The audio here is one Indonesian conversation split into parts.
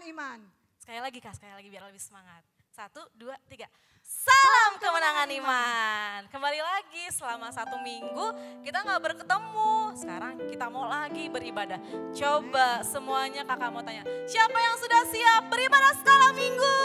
iman. Sekali lagi Kak, sekali lagi biar lebih semangat. 1, 2, 3. Salam kemenangan iman. Kembali lagi selama 1 minggu kita gak berketemu. Sekarang kita mau lagi beribadah. Coba semuanya kakak mau tanya. Siapa yang sudah siap beribadah skala minggu?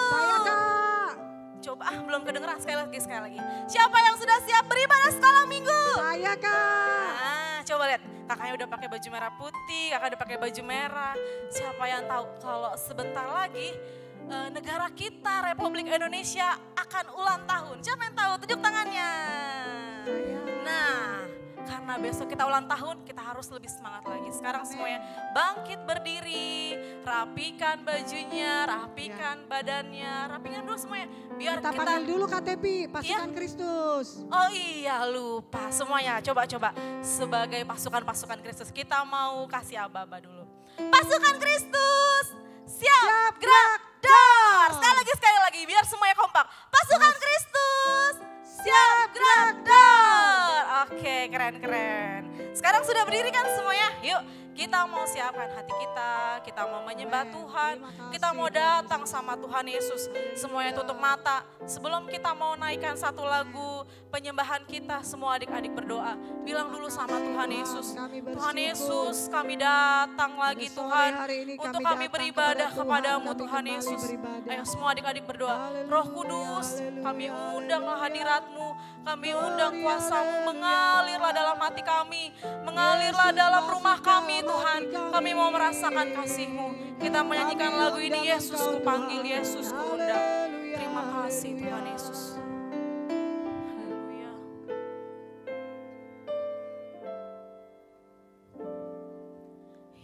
Saya Kak. Coba belum kedengeran sekali lagi. Siapa yang sudah siap beribadah skala minggu? Saya Kak. Nah, coba lihat. Kakaknya udah pakai baju merah putih, kakak udah pakai baju merah. Siapa yang tahu kalau sebentar lagi negara kita, Republik Indonesia akan ulang tahun. Siapa yang tahu? Tunjuk tangannya. Nah, karena besok kita ulang tahun, kita harus lebih semangat lagi. Sekarang semuanya bangkit berdiri, rapikan bajunya, rapikan badannya, rapikan dulu semuanya. Biar Kita panggil dulu KTP, Pasukan Kristus. Oh iya lupa, semuanya coba-coba. Sebagai pasukan-pasukan Kristus, kita mau kasih aba-aba dulu. Pasukan Kristus, siap gerak dar. Sekali lagi, biar semuanya kompak. Pasukan Kristus, siap gerak dar. Oke, keren-keren. Sekarang sudah berdiri kan semuanya? Yuk, kita mau siapkan hati kita mau menyembah Tuhan, kita mau datang sama Tuhan Yesus. Semuanya tutup mata. Sebelum kita mau naikkan satu lagu penyembahan kita, semua adik-adik berdoa. Bilang dulu sama Tuhan Yesus. Tuhan Yesus, kami datang lagi Tuhan untuk kami beribadah kepadamu Tuhan Yesus. Ayo semua adik-adik berdoa. Roh Kudus, kami undanglah hadirat-Mu, kami undang kuasa-Mu, mengalirlah dalam hati kami, mengalirlah dalam rumah kami Tuhan. Kami mau merasakan kasih-Mu. Kita menyanyikan lagu ini, Yesus ku panggil, Yesus ku undang. Terima kasih Tuhan Yesus. Haleluya.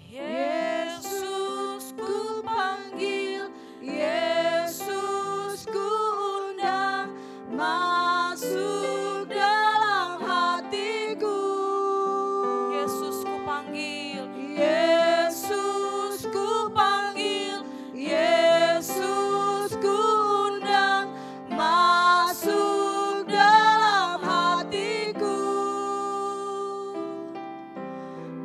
Yesus ku panggil, Yesus ku undang, masuk dalam hatiku. Yesus ku panggil, Yesus ku panggil, Yesus ku undang, masuk dalam hatiku.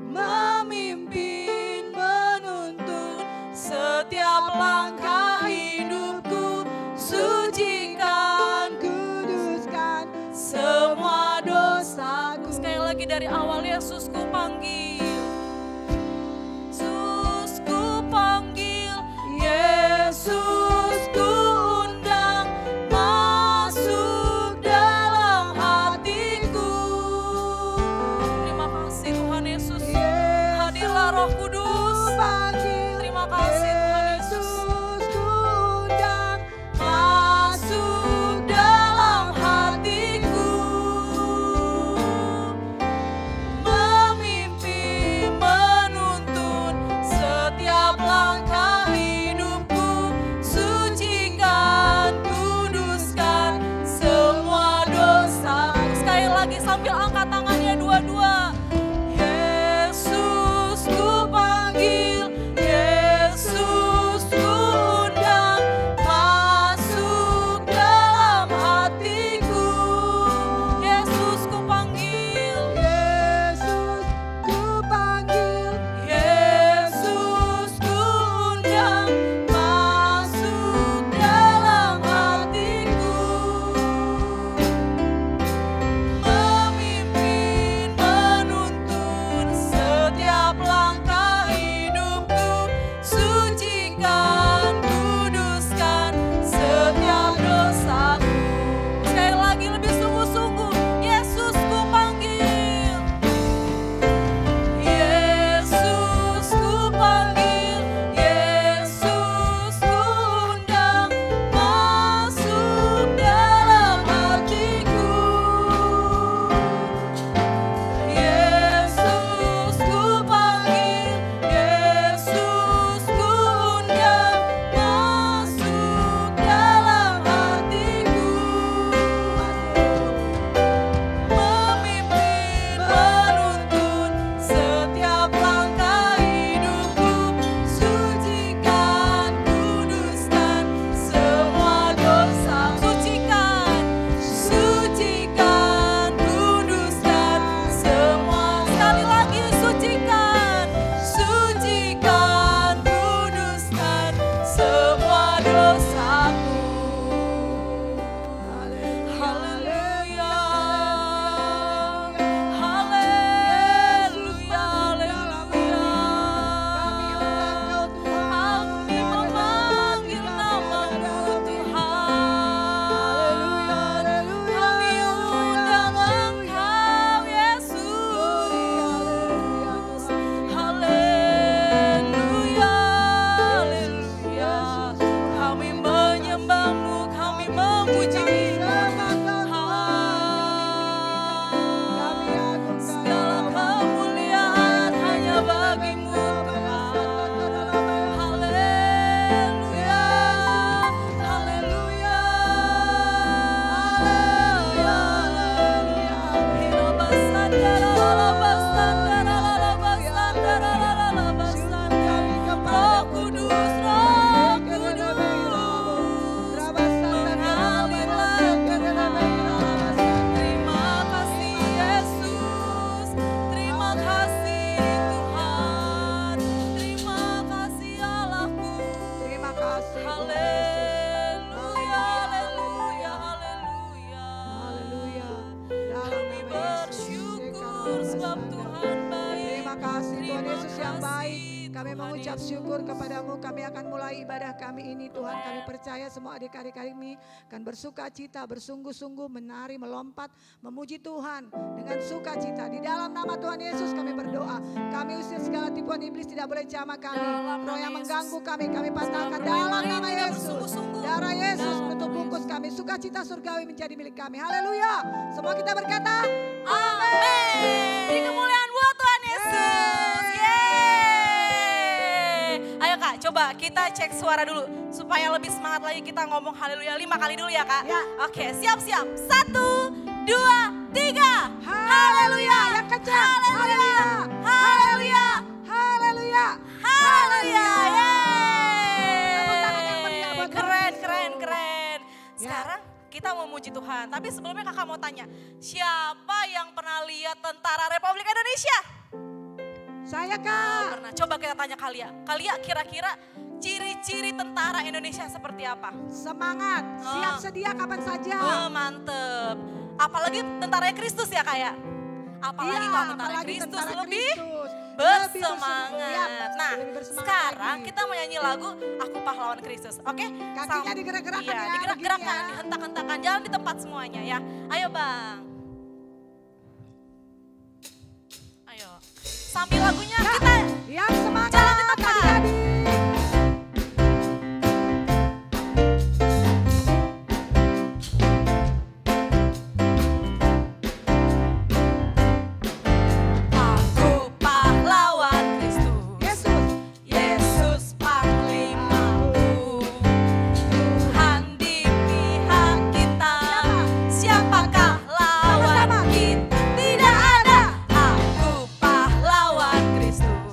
Memimpin, menuntun setiap langkah hidupku, sucikan, kuduskan semua dosaku. Sekali lagi dari awal, Yesus ku panggil. Yesus ku panggil, Yesus ku undang, masuk dalam hatiku. Terima kasih Tuhan Yesus. Hadirlah Roh Kudus. Terima kasih Tuhan Yesus. Masuk dalam hatiku. Memimpin, menuntun setiap langkah hidupku, sucikan, kuduskan semua dosaku. Sekali lagi sambil angkat tangannya dua-dua. Yesus ku panggil, Yesus Tuhan Yesus yang kasih, baik. Kami Tuhan mengucap Yesus. syukur kepadamu. Kami akan mulai ibadah kami ini Tuhan. Kami percaya semua adik-adik kami akan bersuka cita, bersungguh-sungguh menari, melompat, memuji Tuhan dengan sukacita. Di dalam nama Tuhan Yesus kami berdoa. Kami usir segala tipuan iblis, tidak boleh jamah kami. Dalam Roh nama yang Yesus. mengganggu kami patahkan Segala dalam permainan nama tidak Yesus. bersungguh-sungguh. Darah Yesus Dalam menutup nama bungkus kami. Sukacita surgawi menjadi milik kami. Haleluya. Semua kita berkata, Amin. Di kemuliaan buat Tuhan Yesus. Yeay. Ayo Kak, coba kita cek suara dulu. Supaya lebih semangat lagi kita ngomong haleluya 5 kali dulu ya Kak. Ya. Oke, siap-siap. 1, 2, 3. haleluya. Yang kencang. Haleluya. Haleluya. Haleluya. Haleluya. Tepuk tangan yang meriah buat Tuhan Keren, Yesus. keren, keren. Ya. Sekarang kita mau muji Tuhan. Tapi sebelumnya kakak mau tanya, siapa yang pernah lihat Tentara Republik Indonesia? Saya Oh, Kak. pernah. Coba kita tanya Kalia. Kalia kira-kira ciri-ciri tentara Indonesia seperti apa? Semangat. Siap sedia kapan saja. Oh, mantep. Apalagi tentara Kristus ya kayak. Apalagi Iya, kalau tentara apalagi Kristus tentara lebih Kristus. bersemangat. Nah, Lebih bersemangat sekarang lagi. kita menyanyi lagu Aku Pahlawan Kristus. Oke? Kakinya digerak-gerakkan Iya, ya, digerak-gerakkan, begini ya. dihentak-hentakan. Jangan di tempat semuanya ya. Ayo Bang. Ayo. Sambil lagunya Ya, kita yang semangat jalan di tempat. adik-adik. Aku pahlawan Kristus. Yesus. Yesus panglimaku, Tuhan di pihak kita. Siapakah lawan kita? Tidak ada. Aku pahlawan Kristus.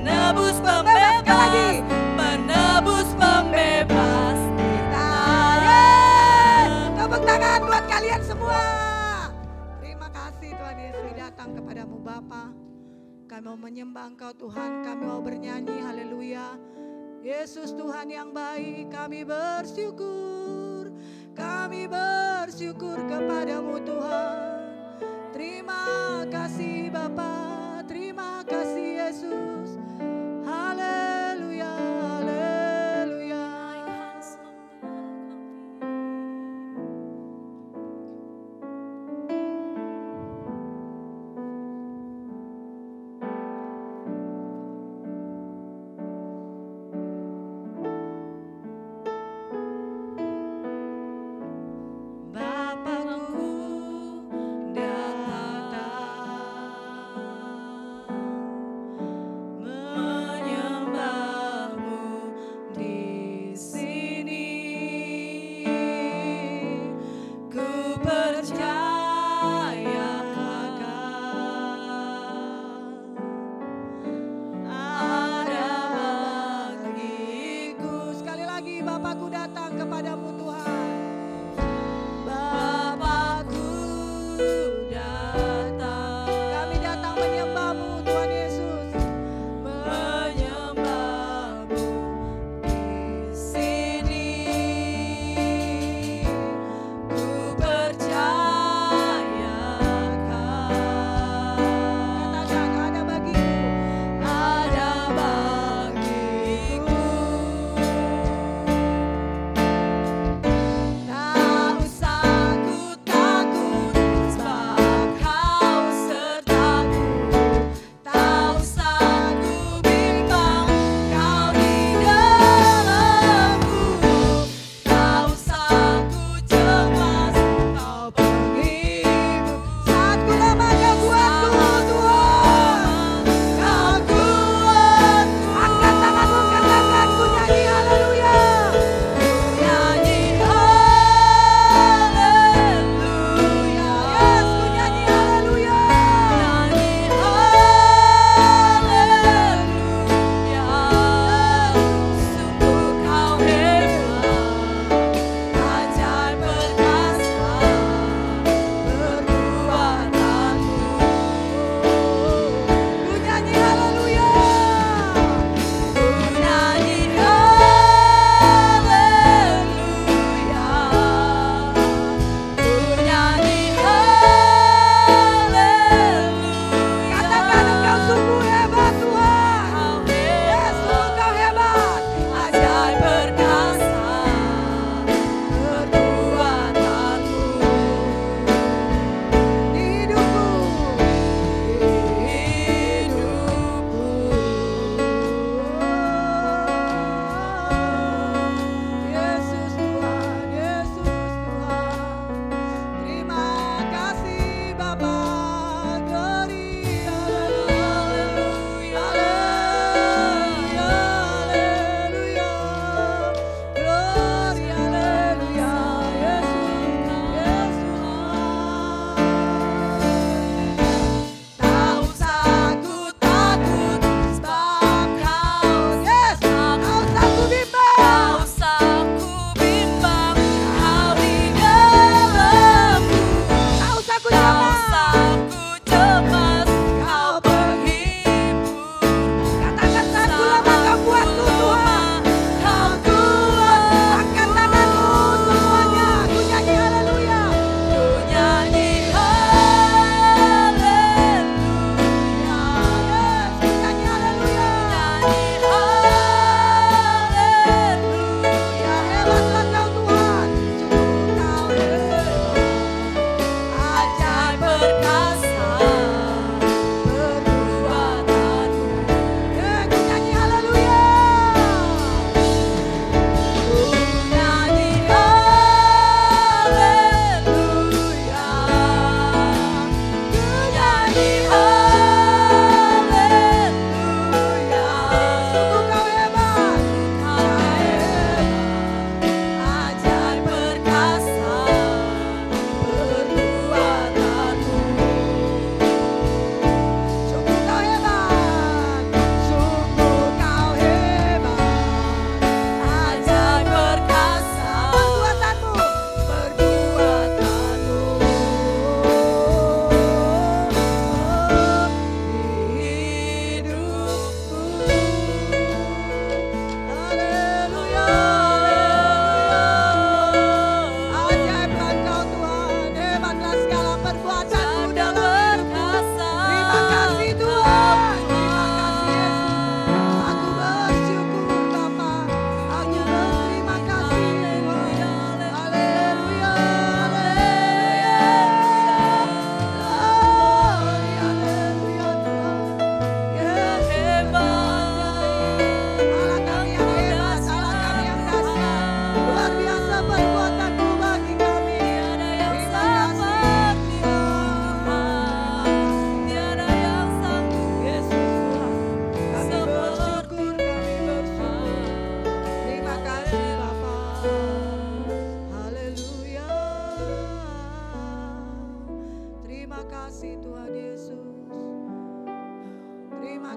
penebus pembebas, penebus pembebas kita. Yeay. Tepuk tangan buat kalian semua. Terima kasih Tuhan Yesus datang kepadamu Bapa. Kami mau menyembah Engkau Tuhan, kami mau bernyanyi haleluya. Yesus Tuhan yang baik, kami bersyukur kepadamu Tuhan. Terima kasih Bapa, terima kasih Yesus. Haleluya, haleluya. Bapakku datang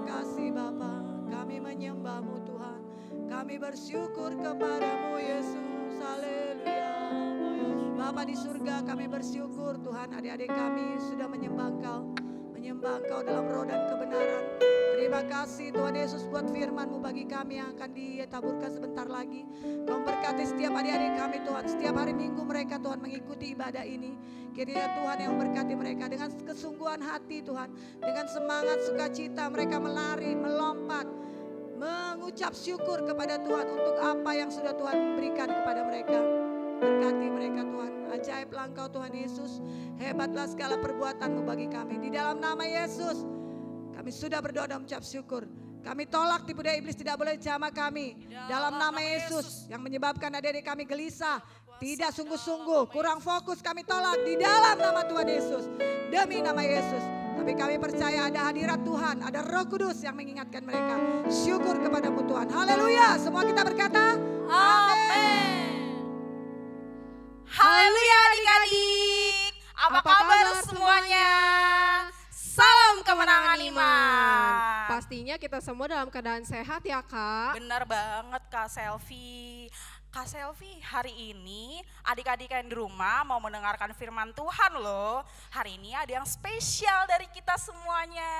kasih Bapa. Kami menyembah-Mu Tuhan. Kami bersyukur kepadamu Yesus. Haleluya. Bapa di surga, kami bersyukur Tuhan, adik-adik kami sudah menyembah Engkau dalam roh dan kebenaran. Terima kasih Tuhan Yesus buat firman-Mu bagi kami yang akan ditaburkan sebentar lagi. Kau berkati setiap adik-adik kami Tuhan, setiap hari Minggu mereka Tuhan mengikuti ibadah ini. Kiranya Tuhan yang berkati mereka dengan kesungguhan hati Tuhan, dengan semangat sukacita mereka melari, melompat, mengucap syukur kepada Tuhan untuk apa yang sudah Tuhan berikan kepada mereka. Berkati mereka Tuhan, ajaiblah Engkau Tuhan Yesus, hebatlah segala perbuatan-Mu bagi kami. Di dalam nama Yesus, kami sudah berdoa dan mengucap syukur. Kami tolak tipu daya iblis tidak boleh jamah kami. Dalam nama Yesus yang menyebabkan adik-adik kami gelisah, tidak sungguh-sungguh, kurang fokus, kami tolak di dalam nama Tuhan Yesus. Demi nama Yesus. Tapi kami percaya ada hadirat Tuhan, ada Roh Kudus yang mengingatkan mereka. Syukur kepadamu Tuhan. Haleluya. Semua kita berkata, amin. Haleluya adik-adik. Apa kabar semuanya? Salam kemenangan iman. Pastinya kita semua dalam keadaan sehat ya Kak. Benar banget Kak Selvi. Kak Selvi, hari ini adik-adik yang di rumah mau mendengarkan firman Tuhan loh. Hari ini ada yang spesial dari kita semuanya.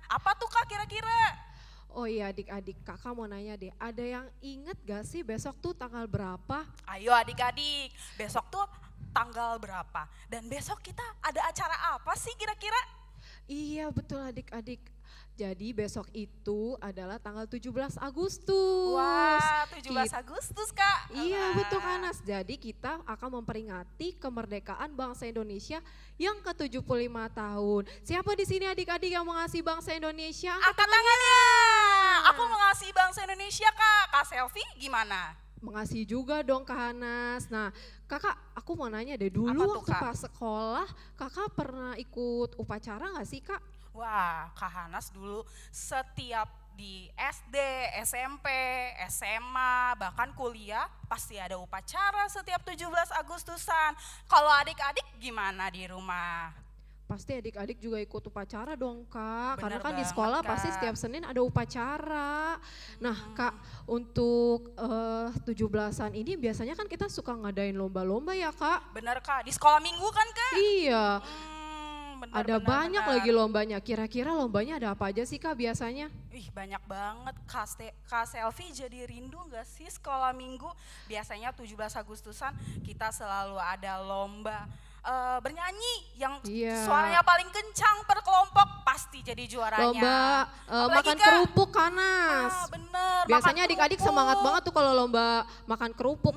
Apa tuh Kak kira-kira? Oh iya adik-adik, kakak mau nanya deh, ada yang inget gak sih besok tuh tanggal berapa? Ayo adik-adik, besok tuh tanggal berapa? Dan besok kita ada acara apa sih kira-kira? Iya betul adik-adik, jadi besok itu adalah tanggal 17 Agustus. Wah 17 Agustus Kak. Iya betul Kak Nas, jadi kita akan memperingati kemerdekaan bangsa Indonesia yang ke-75 tahun. Siapa di sini adik-adik yang mengasihi bangsa Indonesia? Angkat tangannya. Aku mengasihi bangsa Indonesia Kak. Kak Selvi gimana? Mengasihi juga dong Kak Hanas. Nah kakak aku mau nanya deh, dulu Apa tuh, waktu Kak? pas sekolah kakak pernah ikut upacara gak sih Kak? Wah Kak Hanas dulu setiap di SD, SMP, SMA, bahkan kuliah pasti ada upacara setiap 17 Agustusan. Kalau adik-adik gimana di rumah? Pasti adik-adik juga ikut upacara dong Kak, karena Bener kan di banget, sekolah pasti Kak. setiap Senin ada upacara. Nah Kak, untuk 17-an ini biasanya kan kita suka ngadain lomba-lomba ya Kak? Bener Kak, di sekolah minggu kan Kak? Iya, Bener, ada bener, banyak bener. lagi lombanya. Kira-kira lombanya ada apa aja sih Kak biasanya? Ih banyak banget Kak Selvi, jadi rindu gak sih sekolah minggu? Biasanya 17 Agustusan kita selalu ada lomba bernyanyi yang Iya. suaranya paling kencang per kelompok pasti jadi juaranya. Lomba Apalagi, makan Kak? kerupuk Kanas. Bener. Biasanya makan adik-adik kerupuk. semangat banget tuh kalau lomba makan kerupuk.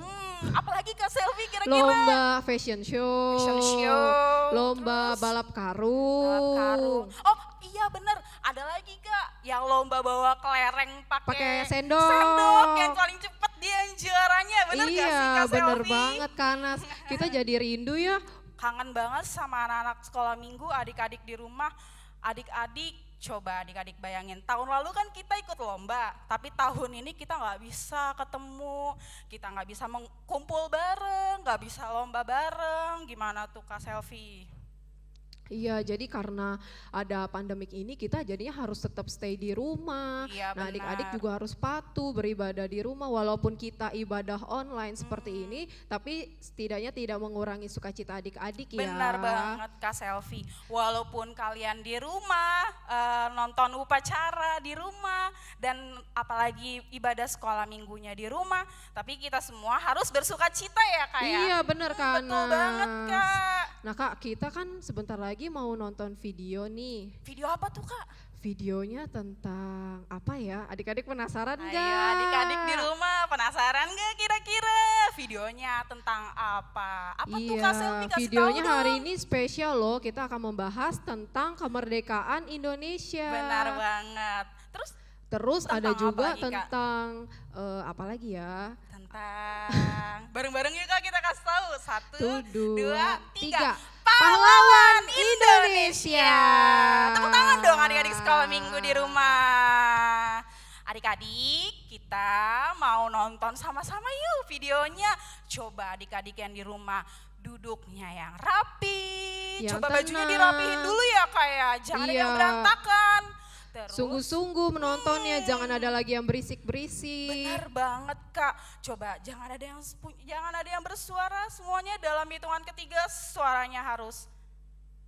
Apalagi Kak Selvi kira-kira? Lomba fashion show, Fashion show, lomba terus balap balap karung, karung. Oh iya bener, ada lagi Kak yang lomba bawa kelereng pakai pakai sendok. sendok yang paling cepet dia yang juaranya, bener gak sih Iya, Kak bener Selvi? banget Kanas. Kita jadi rindu ya. Kangen banget sama anak-anak sekolah minggu, adik-adik di rumah. Adik-adik, coba adik-adik bayangin, tahun lalu kan kita ikut lomba, tapi tahun ini kita nggak bisa ketemu, kita nggak bisa kumpul bareng, nggak bisa lomba bareng. Gimana tuh Kak Selvi? Iya, jadi karena ada pandemik ini kita jadinya harus tetap stay di rumah. Iya, Nah, adik-adik benar. juga harus patuh beribadah di rumah walaupun kita ibadah online seperti ini, tapi setidaknya tidak mengurangi sukacita adik-adik ya. Benar banget Kak Selvi. Walaupun kalian di rumah, nonton upacara di rumah, dan apalagi ibadah sekolah minggunya di rumah, tapi kita semua harus bersukacita ya Kak ya? Iya, benar Kanas. Betul banget Kak. Nah Kak, kita kan sebentar lagi mau nonton video nih. Video apa tuh Kak? Videonya tentang apa ya? Adik-adik penasaran Ayo nggak? adik-adik di rumah penasaran gak kira-kira videonya tentang apa? Apa tuh Kak Selvi, Iya, kasih videonya tahu hari dong. ini spesial loh. Kita akan membahas tentang kemerdekaan Indonesia. Benar banget. Terus Tentang ada apa juga lagi, Kak? tentang apa lagi ya? Tentang bareng-bareng yuk Kak kita kasih tahu. 1, 2, 3. Pahlawan Indonesia. Tepuk tangan dong adik-adik sekolah minggu di rumah. Adik-adik kita mau nonton sama-sama yuk videonya. Coba adik-adik yang di rumah duduknya yang rapi. Yang Coba bajunya tenang. dirapihin dulu ya Kak ya. Jangan ada yang Iya. berantakan. Terus, sungguh-sungguh menontonnya, jangan ada lagi yang berisik-berisik. benar banget Kak. Coba jangan ada yang bersuara, semuanya dalam hitungan ketiga suaranya harus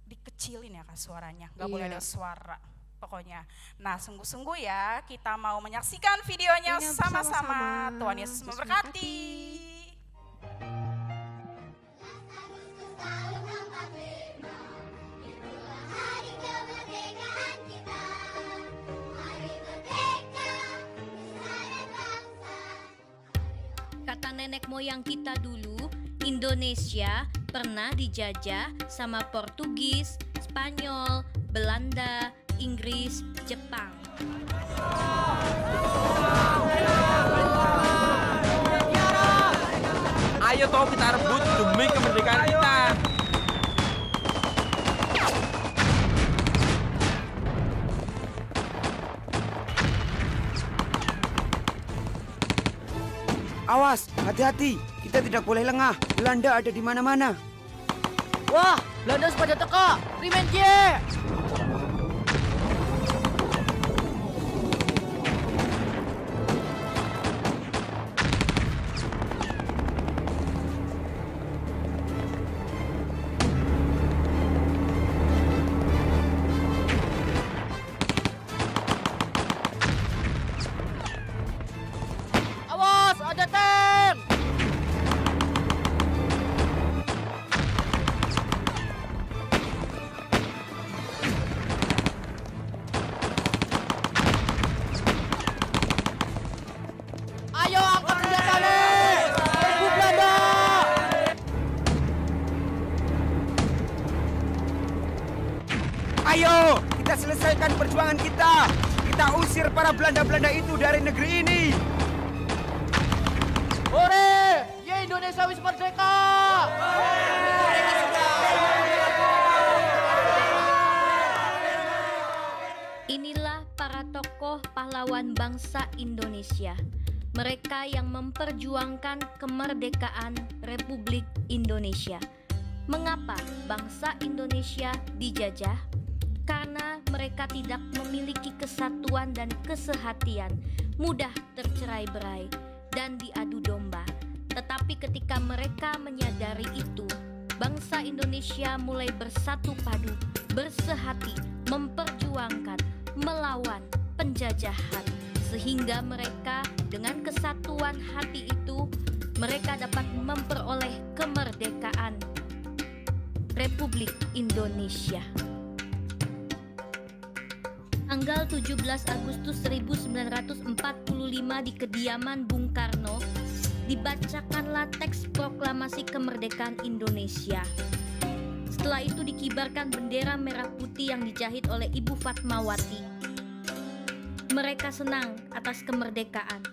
dikecilin ya Kak suaranya. Gak boleh ada suara pokoknya. Nah sungguh-sungguh ya kita mau menyaksikan videonya sama-sama. Tuhan Yesus memberkati. Kata nenek moyang kita dulu, Indonesia pernah dijajah sama Portugis, Spanyol, Belanda, Inggris, Jepang. Ayo toh kita rebut demi kemerdekaan kita. Awas, hati-hati. Kita tidak boleh lengah. Belanda ada di mana-mana. Wah, Belanda sepada teka. Rimen J. Awas, ada tank. Ayo angkat senjata. Ibu Belanda. Ayo, kita selesaikan perjuangan kita. Kita usir para Belanda-Belanda itu dari negeri ini. Hore! Ye Indonesia wis merdeka! Inilah para tokoh pahlawan bangsa Indonesia. Mereka yang memperjuangkan kemerdekaan Republik Indonesia. Mengapa bangsa Indonesia dijajah? Karena mereka tidak memiliki kesatuan dan kesehatian, mudah tercerai-berai dan diadu domba. Tetapi ketika mereka menyadari itu, bangsa Indonesia mulai bersatu padu, bersehati, memperjuangkan, melawan penjajahan. Sehingga mereka dengan kesatuan hati itu, mereka dapat memperoleh kemerdekaan Republik Indonesia. Tanggal 17 Agustus 1945 di kediaman Bung Karno dibacakanlah teks proklamasi kemerdekaan Indonesia. Setelah itu dikibarkan bendera merah putih yang dijahit oleh Ibu Fatmawati. Mereka senang atas kemerdekaan.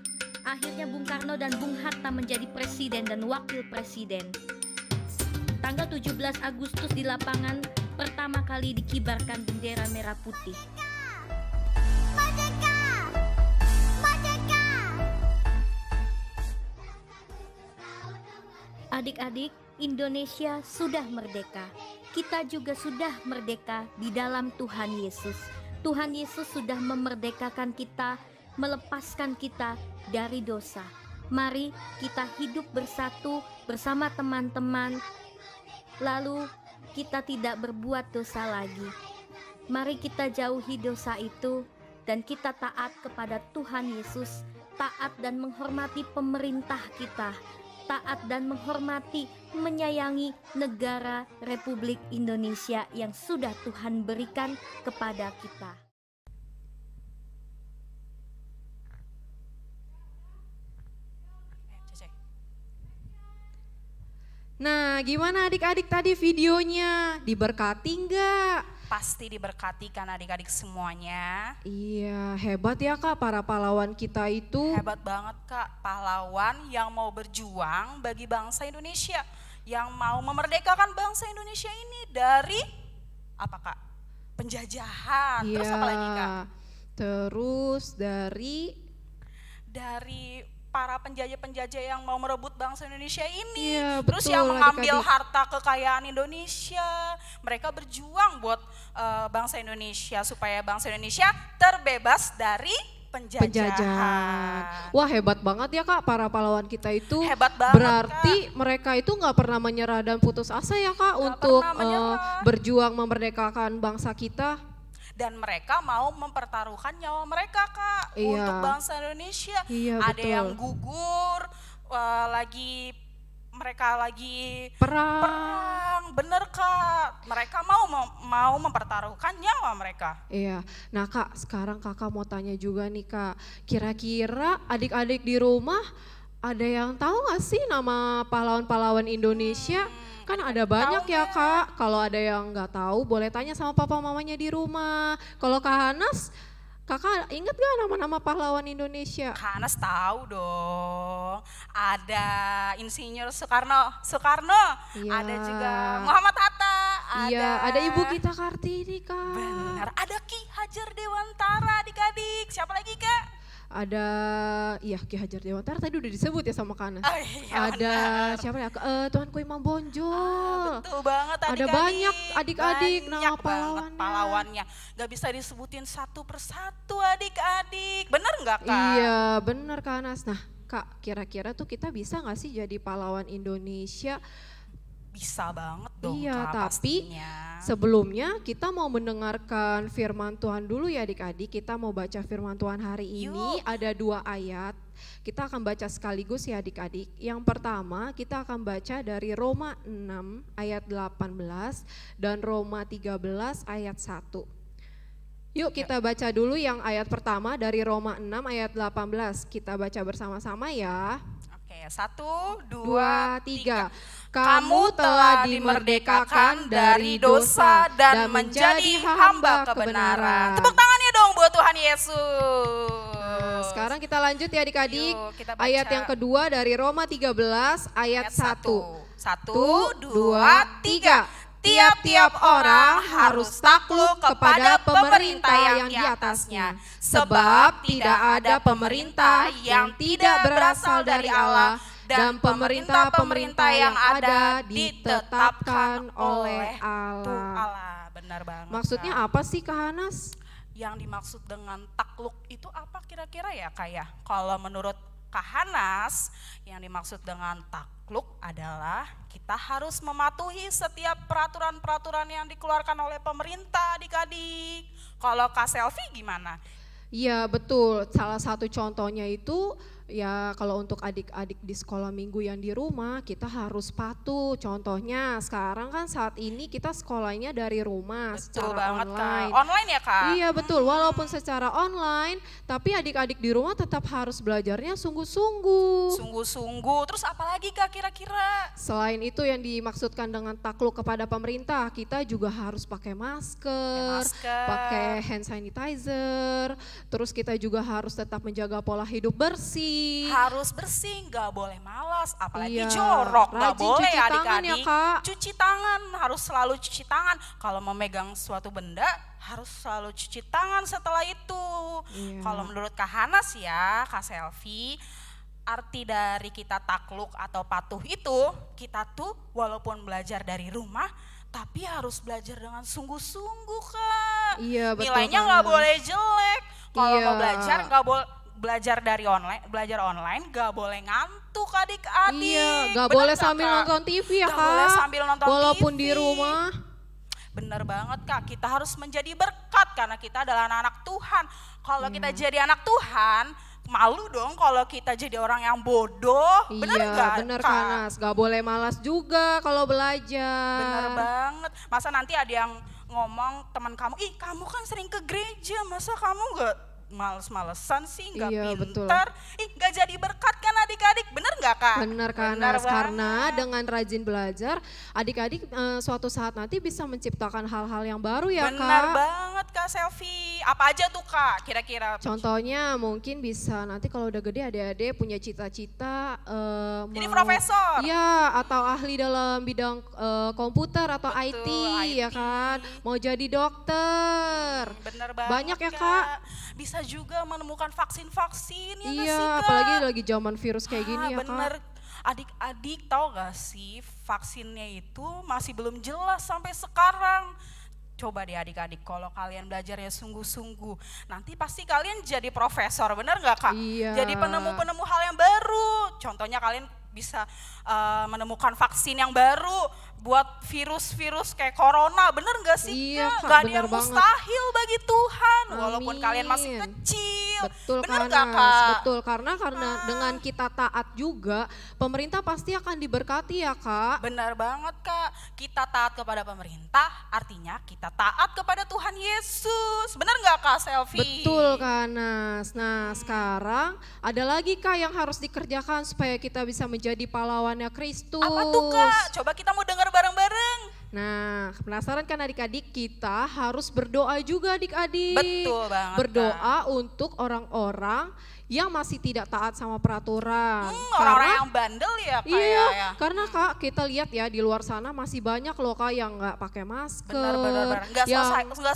Akhirnya Bung Karno dan Bung Hatta menjadi presiden dan wakil presiden. Tanggal 17 Agustus di lapangan pertama kali dikibarkan bendera merah putih. Adik-adik, Indonesia sudah merdeka. Kita juga sudah merdeka di dalam Tuhan Yesus. Tuhan Yesus sudah memerdekakan kita, melepaskan kita dari dosa. Mari kita hidup bersatu bersama teman-teman, lalu kita tidak berbuat dosa lagi. Mari kita jauhi dosa itu dan kita taat kepada Tuhan Yesus, taat dan menghormati pemerintah kita, taat dan menghormati, menyayangi negara Republik Indonesia yang sudah Tuhan berikan kepada kita. Nah, gimana adik-adik tadi videonya? Diberkati enggak? Pasti diberkati kan adik-adik semuanya. Iya, hebat ya Kak para pahlawan kita itu. Hebat banget Kak, pahlawan yang mau berjuang bagi bangsa Indonesia. Yang mau memerdekakan bangsa Indonesia ini dari apa Kak? Penjajahan. Terus apa lagi Kak? Terus dari para penjajah-penjajah yang mau merebut bangsa Indonesia ini. Iya, Terus betul, yang mengambil adik-adik. harta kekayaan Indonesia. Mereka berjuang buat bangsa Indonesia supaya bangsa Indonesia terbebas dari penjajahan. Penjajahan. Wah, hebat banget ya Kak, para pahlawan kita itu. Hebat banget, Berarti mereka itu nggak pernah menyerah dan putus asa ya Kak Nggak untuk pernah menyerah. berjuang memerdekakan bangsa kita. Dan mereka mau mempertaruhkan nyawa mereka Kak Iya. untuk bangsa Indonesia. Iya, Ada betul. yang gugur, mereka lagi Perang. bener Kak. Mereka mau mempertaruhkan nyawa mereka. Iya, nah Kak, sekarang Kakak mau tanya juga nih Kak, kira-kira adik-adik di rumah ada yang tahu nggak sih nama pahlawan-pahlawan Indonesia? Kan ada banyak ya Kak, kalau ada yang nggak tahu boleh tanya sama papa mamanya di rumah. Kalau Kak Hanas, Kakak inget gak nama-nama pahlawan Indonesia? Kak Anas tahu dong. Ada Insinyur Soekarno, Iya. ada juga Muhammad Hatta, Iya, ada Ibu Gita Kartini Kak. Benar, ada Ki Hajar Dewantara adik-adik. Siapa lagi Kak? Ada, iya Ki Hajar Dewantara tadi udah disebut ya sama Kak Hanas. Oh, iya, Ada benar. siapa ya? Tuanku Imam Bonjol. Betul banget Ada adik-adik. banyak adik-adik nama Banyak banget pahlawannya. pahlawannya. Gak bisa disebutin satu persatu adik-adik. Bener gak Kak? Iya bener Kak Anas. Nah Kak, kira-kira tuh kita bisa gak sih jadi pahlawan Indonesia? Bisa banget dong Iya, Kak tapi pastinya. sebelumnya kita mau mendengarkan firman Tuhan dulu ya adik-adik. Kita mau baca firman Tuhan hari ini, Yuk. ada 2 ayat. Kita akan baca sekaligus ya adik-adik. Yang pertama kita akan baca dari Roma 6 ayat 18 dan Roma 13 ayat 1. Yuk kita baca dulu yang ayat pertama dari Roma 6 ayat 18. Kita baca bersama-sama ya. Oke, 1, 2, 2, 3. 3. Kamu telah dimerdekakan dari dosa dan menjadi hamba kebenaran. Tepuk tangannya dong buat Tuhan Yesus. Nah, sekarang kita lanjut ya adik-adik. Yuk, kita baca. Ayat yang kedua dari Roma 13 ayat 1. 1, 2, 3. Tiap-tiap orang harus takluk kepada pemerintah yang di atasnya. Sebab tidak ada pemerintah yang tidak berasal dari Allah, dan pemerintah-pemerintah yang ada ditetapkan oleh Allah. Benar banget. Maksudnya Kak. apa sih Kak Hanas? Yang dimaksud dengan takluk itu apa kira-kira ya Kak ya? Kalau menurut Kak Hanas, yang dimaksud dengan takluk adalah kita harus mematuhi setiap peraturan-peraturan yang dikeluarkan oleh pemerintah adik-adik. Kalau Kak Selvi gimana? Iya betul, salah satu contohnya itu ya kalau untuk adik-adik di sekolah minggu yang di rumah kita harus patuh. Contohnya sekarang kan saat ini kita sekolahnya dari rumah Betul secara banget online. Kak. Online ya Kak? Iya betul, walaupun secara online tapi adik-adik di rumah tetap harus belajarnya sungguh-sungguh. Sungguh-sungguh, terus apalagi Kak kira-kira? Selain itu yang dimaksudkan dengan takluk kepada pemerintah, kita juga harus pakai masker, pakai hand sanitizer, terus kita juga harus tetap menjaga pola hidup bersih. Harus bersih, nggak boleh malas, apalagi Iya, jorok, nggak rajin boleh cuci tangan ya, adik-adik. Kak. Cuci tangan, harus selalu cuci tangan. Kalau memegang suatu benda, harus selalu cuci tangan setelah itu. Iya. Kalau menurut Kak Hanas ya, Kak Selvi, arti dari kita takluk atau patuh itu, kita tuh walaupun belajar dari rumah, tapi harus belajar dengan sungguh-sungguh Kak. Iya, betul, Nilainya Kak nggak Hanas. boleh jelek. Kalau Iya. mau belajar nggak boleh. Belajar online gak boleh ngantuk adik-adik. Iya, gak Bener boleh nggak, sambil Kak? nonton TV ya Nggak Kak. boleh sambil nonton Walaupun TV. di rumah. Bener banget Kak, kita harus menjadi berkat karena kita adalah anak-anak Tuhan. Kalau kita Iya. jadi anak Tuhan, malu dong kalau kita jadi orang yang bodoh. Bener Iya, nggak, bener Kak? Kak Nas. Gak boleh malas juga kalau belajar. Bener banget. Masa nanti ada yang ngomong teman kamu, ih kamu kan sering ke gereja, masa kamu gak males-malesan sih, gak Iya, pinter. betul. Ih gak jadi berkat kan adik-adik, bener gak nggak Kak? Benar Benar Kanas, karena banget. dengan rajin belajar, adik-adik suatu saat nanti bisa menciptakan hal-hal yang baru ya Benar Kak. banget Kak Selfie. Apa aja tuh Kak kira-kira? Contohnya mungkin bisa nanti kalau udah gede adik-adik punya cita-cita Jadi mau- profesor. Iya, atau ahli dalam bidang komputer atau Betul, IT, ya IT. kan. Mau jadi dokter. Bener banget Banyak ya, Kak. Bisa juga menemukan vaksin-vaksin ya nggak Iya, sih Kak? apalagi lagi zaman virus kayak gini ya bener. Kak. Adik-adik tahu gak sih vaksinnya itu masih belum jelas sampai sekarang. Coba deh adik-adik kalau kalian belajarnya sungguh-sungguh, nanti pasti kalian jadi profesor, bener gak Kak? Iya. Jadi penemu-penemu hal yang baru. Contohnya kalian bisa menemukan vaksin yang baru buat virus-virus kayak corona, bener gak sih Iya, Kak? Kak, Gak ada bener yang banget. mustahil bagi Tuhan, walaupun kalian masih Amin. kecil. Betul Bener Kanas, gak Kak? betul. Karena dengan kita taat juga, pemerintah pasti akan diberkati ya Kak. Benar banget Kak, kita taat kepada pemerintah artinya kita taat kepada Tuhan Yesus. Benar nggak Kak Selfie? Betul Kanas. Nah sekarang ada lagi Kak yang harus dikerjakan supaya kita bisa menjadi pahlawannya Kristus. Apa tuh Kak? Coba kita mau dengar bareng-bareng. Nah, penasaran kan adik-adik, kita harus berdoa juga adik-adik. Betul banget, Berdoa untuk orang-orang yang masih tidak taat sama peraturan. Orang-orang yang bandel ya Kak Iya, ya. karena Kak kita lihat ya di luar sana masih banyak loh Kak yang nggak pakai masker. Benar. Nggak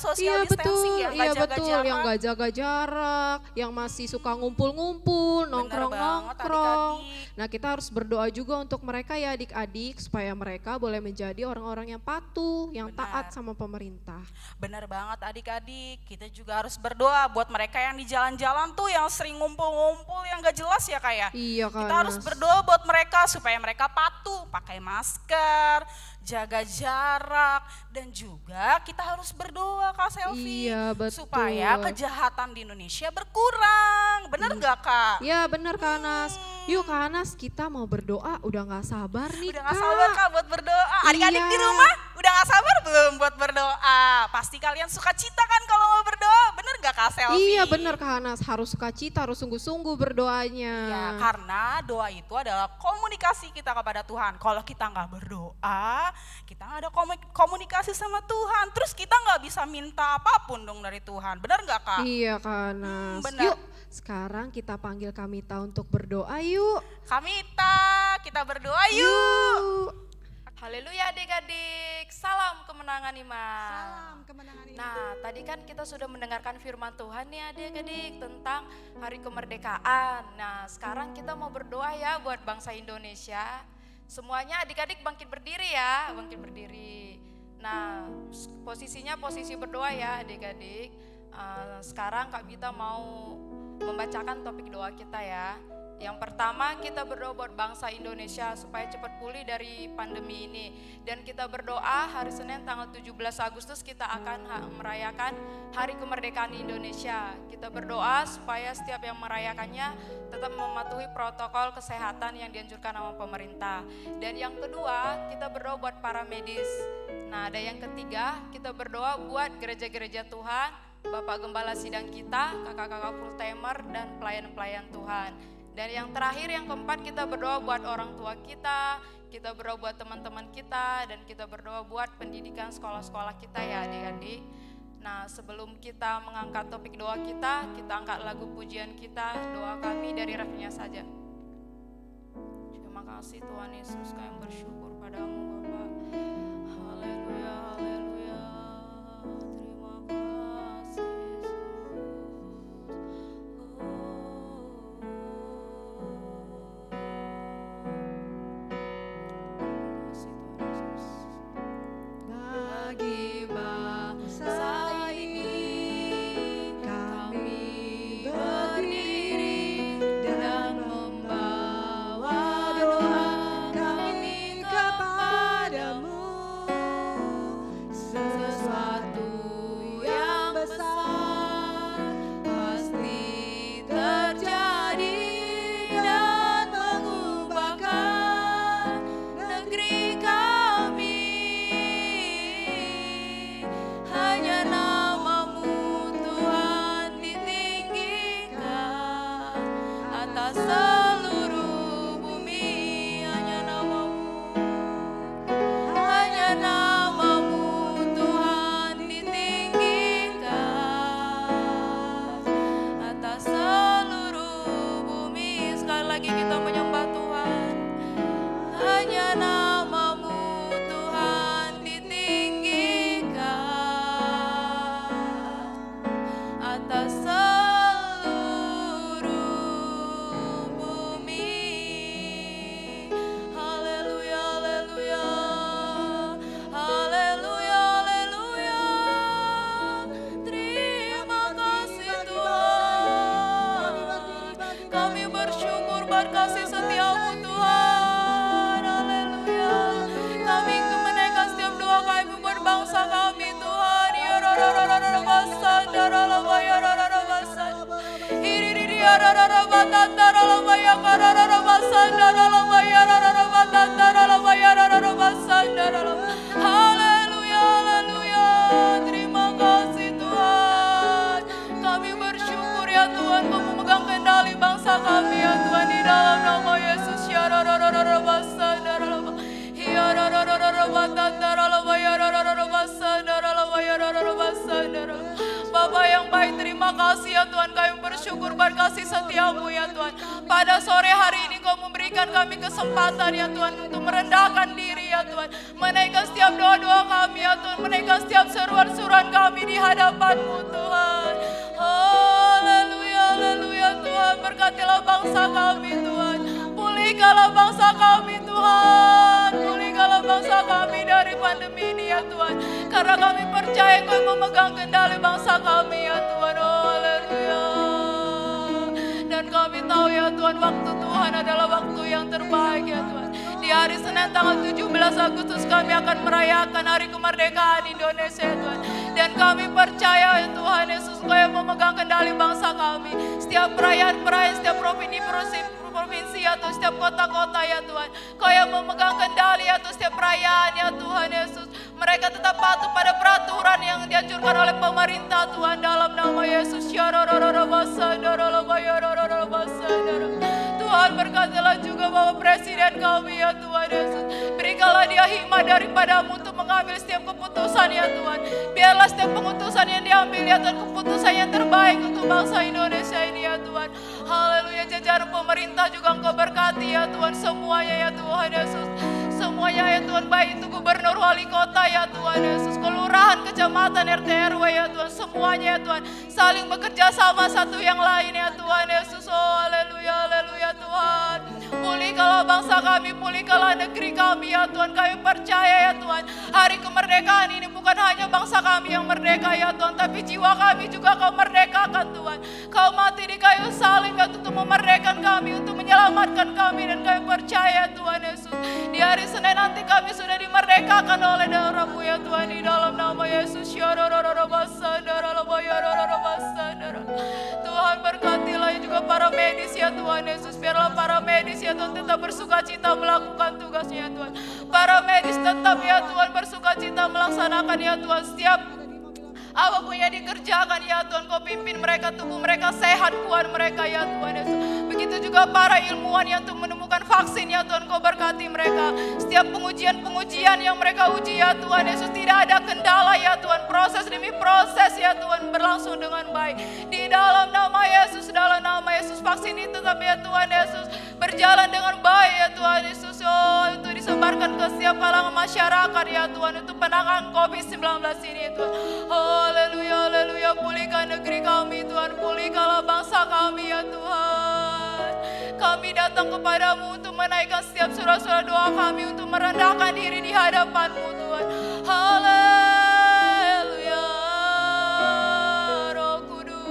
social iya, distancing ya, nggak iya jaga betul, jarak. yang nggak jaga jarak, yang masih suka ngumpul-ngumpul, banget, nongkrong-nongkrong. adik-adik. Nah kita harus berdoa juga untuk mereka ya adik-adik supaya mereka boleh menjadi orang-orang yang patuh, yang taat sama pemerintah. Benar banget adik-adik, kita juga harus berdoa buat mereka yang di jalan-jalan tuh yang sering ngumpul-ngumpul yang gak jelas ya Kak ya. Iya Kak. Kita harus berdoa buat mereka supaya mereka patuh, pakai masker, jaga jarak, dan juga kita harus berdoa Kak Selfie. Iya, betul. Supaya kejahatan di Indonesia berkurang, bener gak Kak? Ya benar Kanas. Yuk Kanas kita mau berdoa, udah gak sabar nih Udah gak sabar Kak buat berdoa. Adik-adik Iya. di rumah udah gak sabar belum buat berdoa? Pasti kalian suka cita kan kalau mau berdoa, bener gak Kak Selfie? Iya benar Kanas, harus sukacita, harus sungguh-sungguh berdoanya. Ya, karena doa itu adalah komunikasi kita kepada Tuhan. Kalau kita nggak berdoa, kita nggak ada komunikasi sama Tuhan. Terus kita nggak bisa minta apapun dong dari Tuhan. Benar nggak Kak? Iya Kanas. benar. Yuk sekarang kita panggil Kamita untuk berdoa yuk. Kamita, kita berdoa yuk. Yuk. Haleluya adik-adik, salam kemenangan iman. Salam kemenangan ini. Nah, tadi kan kita sudah mendengarkan firman Tuhan nih adik-adik tentang hari kemerdekaan. Nah, sekarang kita mau berdoa ya buat bangsa Indonesia. Semuanya adik-adik bangkit berdiri ya, bangkit berdiri. Nah, posisinya posisi berdoa ya adik-adik. Sekarang Kak Bita mau membacakan topik doa kita ya. Yang pertama kita berdoa buat bangsa Indonesia supaya cepat pulih dari pandemi ini. Dan kita berdoa hari Senin tanggal 17 Agustus kita akan merayakan hari kemerdekaan Indonesia. Kita berdoa supaya setiap yang merayakannya tetap mematuhi protokol kesehatan yang dianjurkan sama pemerintah. Dan yang kedua kita berdoa buat para medis. Nah ada yang ketiga kita berdoa buat gereja-gereja Tuhan, Bapak Gembala Sidang kita, kakak-kakak full timer dan pelayan-pelayan Tuhan. Dan yang terakhir, yang keempat kita berdoa buat orang tua kita berdoa buat teman-teman kita, dan kita berdoa buat pendidikan sekolah-sekolah kita ya adik-adik. Nah sebelum kita mengangkat topik doa kita angkat lagu pujian kita, doa kami dari refnya saja. Terima kasih Tuhan Yesus, kami bersyukur padamu Bapa. Haleluya, haleluya, terima kasih Yesus. Bagi bangsa ini kami berdiri dan membawa doa kami kepadamu. Sesuatu yang besar pasti terjadi dan mengubahkan negeri kami. Hanya namamu Tuhan ditinggikan atas seluruh bumi. lagi kita menyembah Tuhan. Hanya nama-Mu Tuhan ditinggikan atas seluruh bumi. Haleluya, haleluya, haleluya, haleluya. Terima kasih Tuhan. Kami bersyukur berkasih setiamu Tuhan. Haleluya. Kami menaikkan setiap doa kami berbangsa kami Tuhan. Ya rarararara basandara lamaya rarara basandara. Hiriri rarara batandara lamaya kararara basandara lamaya rarara batandara lamaya rarara basandara. Haleluya, haleluya. Terima kasih Tuhan. Kami bersyukur ya Tuhan, Kau memegang kendali bangsa kami ya Tuhan, di dalam nama Yesus. Ya rarararara basandara lamaya. Ya rarararara batandara lamaya rarara basandara lamaya rarara basandara. Bapa yang baik, terima kasih ya Tuhan, kami bersyukur berkasih setiamu ya Tuhan. Pada sore hari ini Kau memberikan kami kesempatan ya Tuhan untuk merendahkan diri ya Tuhan. Menaikkan setiap doa-doa kami ya Tuhan, menaikkan setiap seruan-seruan kami di hadapan-Mu Tuhan. Haleluya, haleluya Tuhan, berkatilah bangsa kami Tuhan. Pulihkanlah bangsa kami Tuhan, pulihkanlah bangsa kami dari pandemi ini ya Tuhan. Karena kami percaya Kau memegang kendali bangsa kami ya Tuhan. Haleluya. Dan kami tahu ya Tuhan, waktu Tuhan adalah waktu yang terbaik ya Tuhan. Di hari Senin tanggal 17 Agustus kami akan merayakan hari kemerdekaan Indonesia ya Tuhan. Dan kami percaya ya Tuhan Yesus, Kau yang memegang kendali bangsa kami. Setiap perayaan-perayaan, setiap provinsi ya Tuhan, setiap kota-kota ya Tuhan. Kau yang memegang kendali ya Tuhan, setiap perayaan ya Tuhan Yesus. Mereka tetap patuh pada peraturan yang dianjurkan oleh pemerintah Tuhan, dalam nama Yesus. Ya rararara basandara lamaya rarara basandara. Tuhan, berkatilah juga Bapak Presiden kami ya Tuhan Yesus. Berikanlah dia hikmat daripada-Mu untuk mengambil setiap keputusan ya Tuhan. Biarlah setiap keputusan yang diambil ya Tuhan, keputusan yang terbaik untuk bangsa Indonesia ini ya Tuhan. Haleluya, jajaran pemerintah juga Engkau berkati ya Tuhan, semuanya ya Tuhan Yesus. Semuanya ya Tuhan, baik itu gubernur, wali kota ya Tuhan Yesus, kelurahan, kecamatan, RT RW ya Tuhan, semuanya ya Tuhan, saling bekerja sama satu yang lain ya Tuhan Yesus. Oh haleluya, haleluya Tuhan. Pulihkanlah bangsa kami, pulihkanlah negeri kami ya Tuhan. Kami percaya ya Tuhan, hari kemerdekaan ini bukan hanya bangsa kami yang merdeka ya Tuhan, tapi jiwa kami juga Kau merdekakan Tuhan. Kau mati di kayu salib ya Tuhan, untuk memerdekakan kami, untuk menyelamatkan kami. Dan kami percaya Tuhan Yesus, di hari Senin nanti kami sudah dimerdekakan oleh darah-Mu ya Tuhan, di dalam nama Yesus. Ya rararara basandara lamaya rarara basandara. Tuhan, berkatilah juga para medis ya Tuhan Yesus. Biarlah para medis ya Tuhan tetap bersukacita melakukan tugasnya ya Tuhan. Para medis tetap ya Tuhan bersukacita melaksanakan ya Tuhan setiap apapun yang dikerjakan ya Tuhan. Kau pimpin mereka, tubuh mereka sehat, kuat mereka ya Tuhan Yesus. Begitu juga para ilmuwan yang untuk menemukan vaksin ya Tuhan, Kau berkati mereka. Setiap pengujian-pengujian yang mereka uji ya Tuhan Yesus, tidak ada kendala ya Tuhan. Proses demi proses ya Tuhan berlangsung dengan baik. Di dalam nama Yesus, dalam nama Yesus, vaksin itu tetap ya Tuhan Yesus berjalan dengan baik ya Tuhan Yesus. Oh, untuk disebarkan ke setiap kalangan masyarakat ya Tuhan, untuk penanganan COVID-19 ini Tuhan. Oh, haleluya, haleluya. Pulihkan negeri kami Tuhan, pulihkanlah bangsa kami ya Tuhan. Kami datang kepada-Mu untuk menaikkan setiap surah-surah doa kami, untuk merendahkan diri di hadapan-Mu Tuhan. Haleluya, Roh Kudus.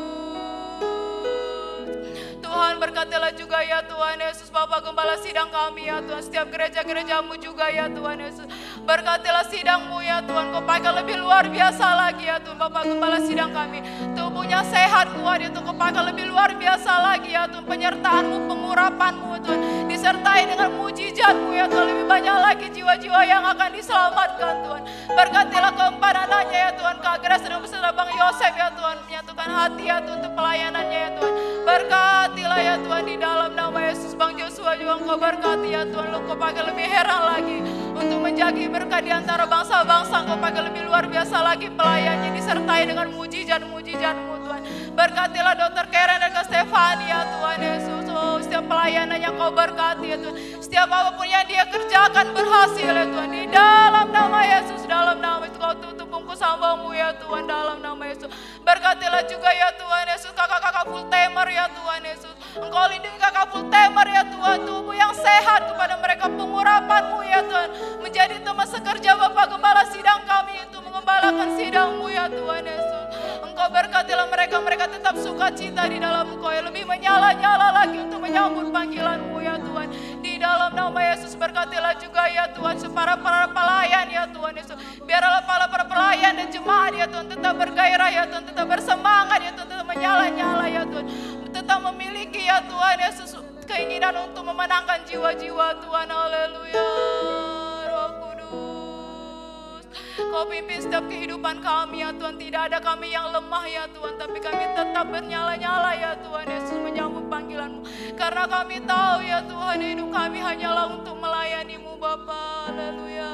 Tuhan, berkatilah juga ya Tuhan Yesus, Bapak Gembala sidang kami ya Tuhan, setiap gereja-gereja-Mu juga ya Tuhan Yesus. Berkatilah sidang-Mu ya Tuhan, Kau pakai lebih luar biasa lagi ya Tuhan, Bapak Gembala sidang kami. Tubuhnya sehat, kuat ya Tuhan, Kau pakai lebih luar biasa lagi ya Tuhan. Penyertaan-Mu, pengurapan-Mu Tuhan, disertai dengan mujizat-Mu ya Tuhan. Lebih banyak lagi jiwa-jiwa yang akan diselamatkan Tuhan. Berkatilah keempat anaknya ya Tuhan, Kak Grace dan beserta Bang Yosef ya Tuhan, menyatukan hati ya Tuhan untuk pelayanannya ya Tuhan. Berkatilah ya Tuhan, di dalam nama Yesus. Bang Joshua juga Engkau berkati ya Tuhan, Engkau pakai lebih heran lagi untuk menjagi berkat di antara bangsa-bangsa. Engkau pakai lebih luar biasa lagi pelayannya, disertai dengan mujizat-mujizat-Mu Tuhan. Berkatilah Dr. Karen dan Kak Stefani ya Tuhan Yesus. Oh, setiap setiap pelayanan yang Kau berkati ya Tuhan. Setiap apapun yang dia kerjakan berhasil ya Tuhan. Di dalam nama Yesus, dalam nama Yesus Kau tutup bungkus hamba-Mu ya Tuhan, dalam nama Yesus. Berkatilah juga ya Tuhan Yesus kakak-kakak full timer ya Tuhan Yesus. Engkau lindungi kakak full timer ya Tuhan, tubuh yang sehat kepada mereka, pengurapan-Mu ya Tuhan. Menjadi teman sekerja Bapak Gembala sidang kami itu mengembalakan sidang-Mu ya Tuhan Yesus. Engkau berkatilah mereka tetap sukacita di dalam Engkau yang lebih menyala-nyala lagi untuk menyambut panggilan-Mu ya Tuhan. Di dalam nama Yesus berkatilah juga ya Tuhan para pelayan ya Tuhan Yesus. Biarlah para pelayan dan jemaat ya Tuhan tetap bergairah ya Tuhan, tetap bersemangat ya Tuhan, tetap menyala-nyala ya Tuhan. Tetap memiliki ya Tuhan Yesus keinginan untuk memenangkan jiwa-jiwa Tuhan. Haleluya. Roh Kudus, Kau pimpin setiap kehidupan kami ya Tuhan. Tidak ada kami yang lemah ya Tuhan, tapi kami tetap bernyala-nyala ya Tuhan Yesus menyambut panggilan-Mu. Karena kami tahu ya Tuhan hidup kami hanyalah untuk melayani-Mu Bapa. Haleluya.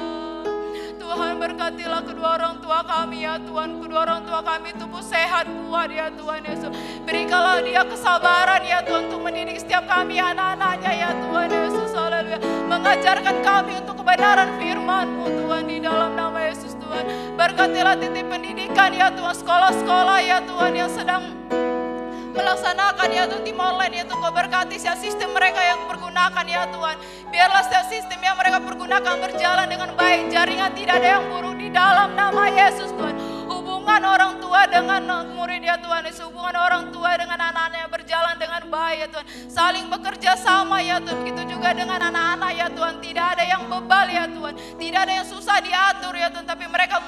Tuhan berkatilah kedua orang tua kami ya Tuhan. Kedua orang tua kami tubuh sehat kuat ya Tuhan Yesus. Berikanlah dia kesabaran ya Tuhan untuk mendidik setiap kami anak-anaknya ya Tuhan Yesus. Haleluya. Mengajarkan kami untuk kebenaran firman-Mu Tuhan di dalam nama Yesus Tuhan. Berkatilah titik pendidikan ya Tuhan, sekolah-sekolah ya Tuhan yang sedang melaksanakan ya Tuhan tim online ya Tuhan. Kau berkati setiap sistem mereka yang pergunakan ya Tuhan. Biarlah setiap sistem yang mereka pergunakan berjalan dengan baik. Jaringan tidak ada yang buruk di dalam nama Yesus Tuhan. Hubungan orang tua dengan murid ya Tuhan Yesus. Hubungan orang tua dengan anak-anaknya berjalan dengan baik ya Tuhan. Saling bekerja sama ya Tuhan. Begitu juga dengan anak-anak ya Tuhan. Tidak ada yang bebal ya Tuhan. Tidak ada yang susah diatur ya Tuhan. Tapi mereka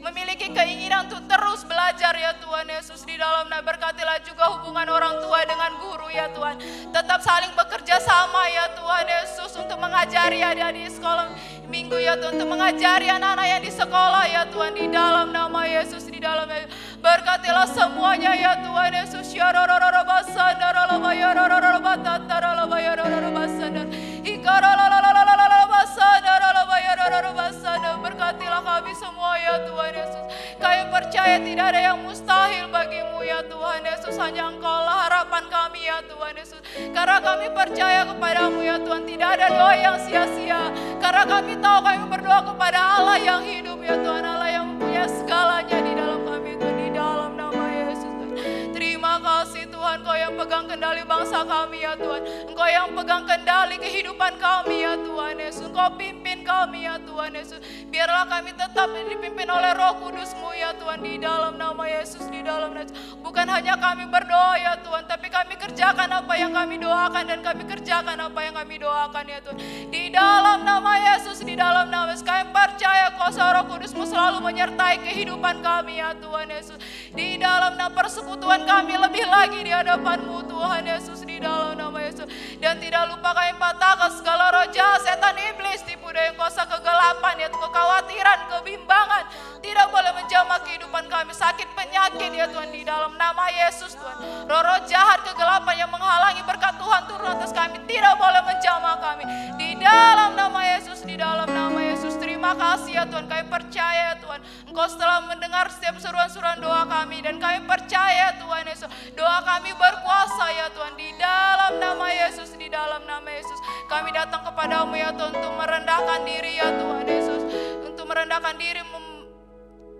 memiliki keinginan untuk terus belajar ya Tuhan Yesus. Di dalam nama berkatilah juga hubungan orang tua dengan guru ya Tuhan. Tetap saling bekerja sama ya Tuhan Yesus untuk mengajari adik-adik sekolah minggu ya Tuhan. Untuk mengajari anak-anak yang di sekolah ya Tuhan. Di dalam nama Yesus, di dalam berkatilah semuanya ya Tuhan Yesus. Ya rorororo basandar alabaya rorororo batatara alabaya rorororo basandar ikaralalalala basandar alabaya rorororo basandar. Berkatilah kami semua ya Tuhan Yesus. Kami percaya tidak ada yang mustahil bagimu ya Tuhan Yesus. Hanya Engkaulah harapan kami ya Tuhan Yesus. Karena kami percaya kepadamu ya Tuhan. Tidak ada doa yang sia-sia. Karena kami tahu kami berdoa kepada Allah yang hidup ya Tuhan. Allah yang mempunyai segalanya di dalam kami Tuhan. Di dalam nama Yesus Tuhan. Terima kasih Tuhan, Kau yang pegang kendali bangsa kami ya Tuhan. Engkau yang pegang kendali kehidupan kami ya Tuhan Yesus. Engkau pimpin kami ya Tuhan Yesus. Biarlah kami tetap dipimpin oleh Roh Kudus-Mu ya Tuhan. Di dalam nama Yesus, di dalam nama Yesus. Bukan hanya kami berdoa ya Tuhan, tapi kami kerjakan apa yang kami doakan dan kami kerjakan apa yang kami doakan ya Tuhan. Di dalam nama Yesus, di dalam nama Yesus. Kami percaya kuasa Roh Kudus-Mu selalu menyertai kehidupan kami ya Tuhan Yesus. Di dalam nama persekutuan kami lebih lagi di hadapan-Mu Tuhan Yesus. Di dalam nama Yesus. Dan tidak lupa kami patahkan segala roh jahat, setan, iblis, tipu daya, kuasa kegelapan ya Tuhan. Kekhawatiran, kebimbangan tidak boleh menjamah kehidupan kami. Sakit, penyakit ya Tuhan. Di dalam nama Yesus Tuhan. Roh-roh jahat, kegelapan yang menghalangi berkat Tuhan turun atas kami tidak boleh menjamah kami. Di dalam nama Yesus, di dalam nama Yesus. Terima kasih ya Tuhan. Kami percaya ya Tuhan. Engkau setelah mendengar setiap seruan-seruan doa kami. Dan kami percaya Tuhan Yesus. Doa kami berkuasa ya Tuhan. Di dalam nama Yesus, di dalam nama Yesus. Kami datang kepadamu ya Tuhan untuk merendahkan diri ya Tuhan Yesus. Untuk merendahkan diri,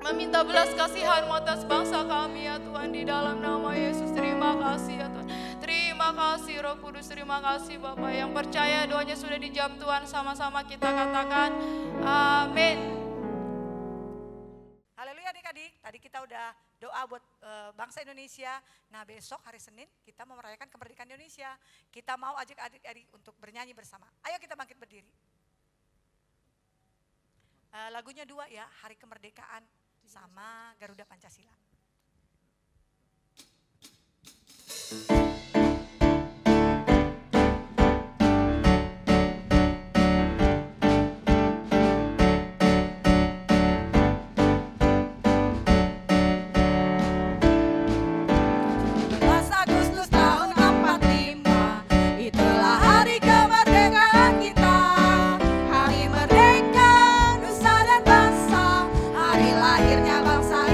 meminta belas kasihan atas bangsa kami ya Tuhan. Di dalam nama Yesus. Terima kasih ya Tuhan. Terima kasih Roh Kudus, terima kasih Bapak. Yang percaya doanya sudah dijawab Tuhan, sama-sama kita katakan amin. Haleluya adik-adik, tadi kita udah doa buat bangsa Indonesia. Nah besok hari Senin kita mau merayakan kemerdekaan Indonesia. Kita mau ajak adik-adik untuk bernyanyi bersama. Ayo kita bangkit berdiri. Lagunya dua ya, Hari Kemerdekaan sama Garuda Pancasila.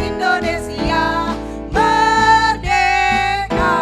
Indonesia merdeka.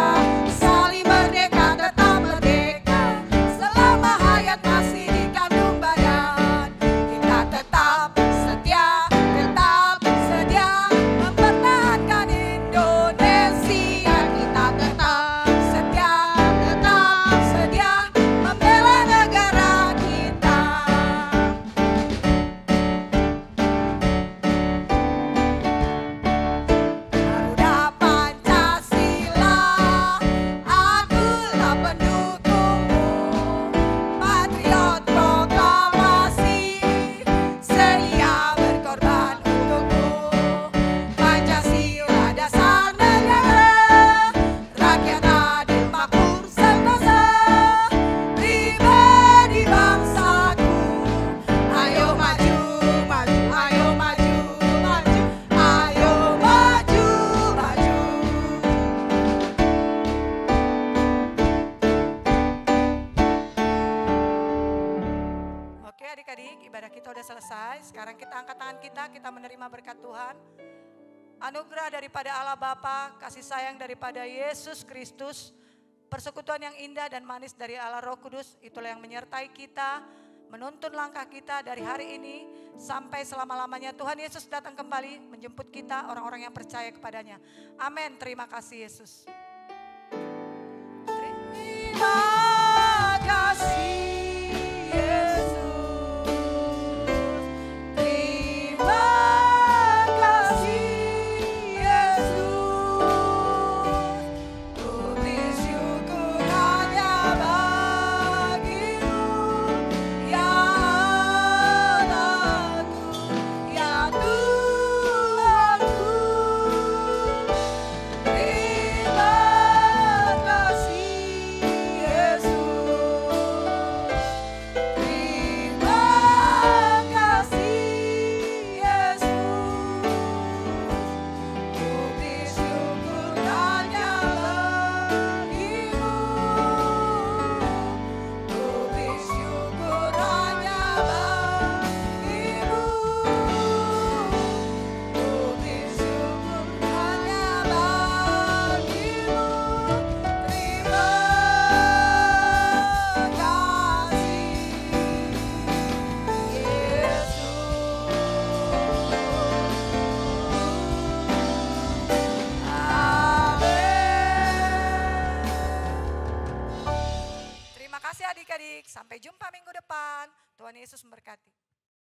adik-adik, ibadah kita udah selesai. Sekarang kita angkat tangan kita menerima berkat Tuhan. Anugerah daripada Allah Bapa, kasih sayang daripada Yesus Kristus, persekutuan yang indah dan manis dari Allah Roh Kudus, itulah yang menyertai kita, menuntun langkah kita dari hari ini sampai selama-lamanya. Tuhan Yesus datang kembali menjemput kita, orang-orang yang percaya kepadanya. Amin, terima kasih Yesus. Terima kasih. Sampai jumpa minggu depan. Tuhan Yesus memberkati.